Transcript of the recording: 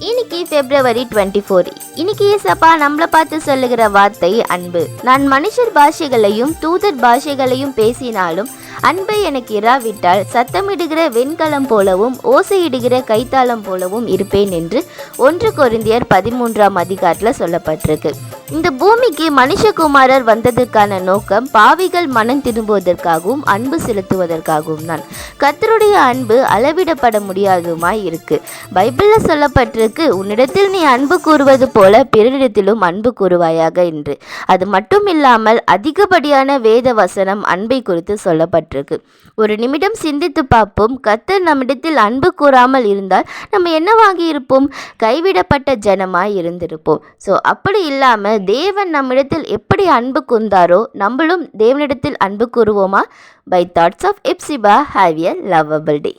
இன்னைக்கு February 24. இன்னைக்கு ஏசப்பா நம்மளை பார்த்து சொல்லுகிற வார்த்தை அன்பு. நான் மனுஷர் பாஷைகளையும் தூதர் பாஷைகளையும் பேசினாலும் அன்பை எனக்கு இராவிட்டால் சத்தமிடுகிற வெண்கலம் போலவும் ஓசையிடுகிற கைத்தாளம் போலவும் இருப்பேன் என்று 1 கொரிந்தியர் 13ஆம் அதிகாரத்தில் சொல்லப்பட்டிருக்கு. இந்த பூமிக்கு மனுஷகுமாரர் வந்ததற்கான நோக்கம் பாவிகள் மனம் திரும்புவதற்காகவும் அன்பு செலுத்துவதற்காகவும் தான். கர்த்தருடைய அன்பு அளவிடப்பட முடியாததுமாய் இருக்கு. பைபிள்ல சொல்லப்பட்டிருக்கு, உன்னிடத்தில் நீ அன்பு கூறுவது போல பிறரிடத்திலும் அன்பு கூறுவாயாக என்று. அது மட்டும் இல்லாமல் அதிகப்படியான வேத வசனம் அன்பை குறித்து சொல்லப்பட்டிருக்கு. ஒரு நிமிடம் சிந்தித்து பார்ப்போம். கர்த்தர் நம்மிடத்தில் அன்பு கூறாமல் இருந்தால் நம்ம என்னவாகி இருப்போம்? கைவிடப்பட்ட ஜனமாய் இருந்திருப்போம். ஸோ அப்படி இல்லாமல் தேவன் நம்மிடத்தில் எப்படி அன்பு கூர்ந்தாரோ நம்மளும் தேவனிடத்தில் அன்பு கூறுவோமா? By thoughts of Hephzibah. Have a lovable day.